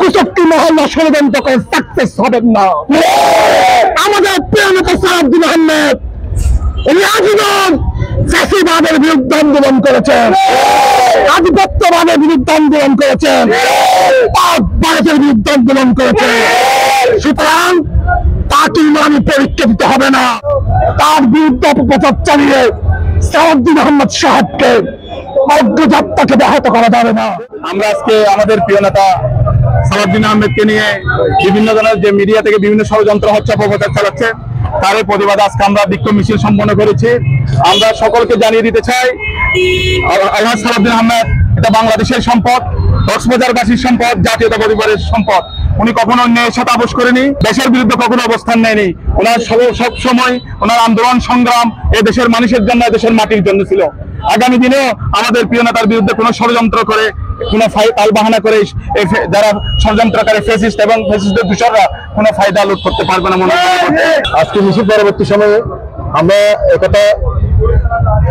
কুশক্তি মহল্লা ষড়যন্ত্র করে সাকসেস হবেন না। আমাদের প্রিয় নেতা সালাউদ্দিন আহমেদ উনি আজীবন চাষিবাদের বিরুদ্ধে আন্দোলন করেছেন, আধিপত্যবাদের বিরুদ্ধে আন্দোলন করেছেন, ভারতের বিরুদ্ধে আন্দোলন করেছেন। সুতরাং তাকে ইমানি পরীক্ষা দিতে হবে না। তার বিরুদ্ধে অপপ্রচার চালিয়ে সালাউদ্দিন আহমেদ সাহেবকে অগ্রযাত্রাকে ব্যাহত করা যাবে না। আমরা আজকে আমাদের প্রিয় নেতা সালাউদ্দিন আহমেদকে নিয়ে বিভিন্ন ধরনের যে মিডিয়া থেকে বিভিন্ন ষড়যন্ত্র হচ্ছে, অপপ্রচার চালাচ্ছে, তার প্রতিবাদে আজকে আমরা বিক্ষোভ মিছিল সম্পন্ন করেছি। আমরা সকলকে জানিয়ে দিতে চাই, আলহাজ সালাউদ্দিন আহমেদ এটা বাংলাদেশের সম্পদ, কক্সবাজারবাসীর সম্পদ, জাতীয়তা পরিবারের সম্পদ। উনি কখনো অন্যায়ের সাথে আপোষ করেনি, দেশের বিরুদ্ধে কখনো অবস্থান নেয়নি। ওনার সব সময় ওনার আন্দোলন সংগ্রাম এই দেশের মানুষের জন্য, দেশের মাটির জন্য ছিল। আগামী দিনেও আমাদের প্রিয় নেতার বিরুদ্ধে কোনো ষড়যন্ত্র করে, কোনো তাল বাহানা করে যারা ষড়যন্ত্রকারী ফ্যাসিস্ট এবং ফ্যাসিস্টের দূষররা কোনো ফায়দা লুট করতে পারবে না মনে করি। আজকে মিছিল পরবর্তী সময়ে আমরা একথা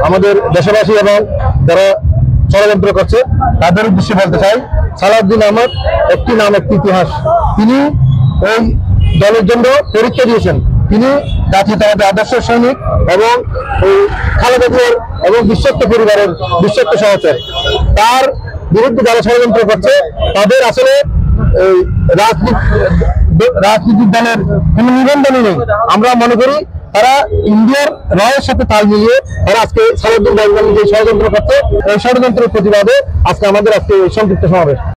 আমাদের দেশবাসী এবং যারা ষড়যন্ত্র করছে তাদের উদ্দেশ্যে বলতে চাই, সালাউদ্দিন আহমেদ একটি নাম একটি ইতিহাস। তিনি এই দলের জন্য পরীক্ষা দিয়েছেন। তিনি জাতীয়তাবাদী আদর্শ সৈনিক এবং খালেদা জিয়ার এবং বিশ্বস্ত পরিবারের বিশ্বস্ত সহচর। তার বিরুদ্ধে যারা ষড়যন্ত্র করছে তাদের আসলে রাজনীতিক দলের কোন নিবন্ধনই নেই। আমরা মনে করি তারা ইন্ডিয়ার রয়ের সাথে তাল মিলিয়ে তারা আজকে সালাউদ্দিন আহমেদ যে ষড়যন্ত্র করছে, এই ষড়যন্ত্রের প্রতিবাদে আজকে আমাদের আজকে সংক্ষিপ্ত সমাবেশ।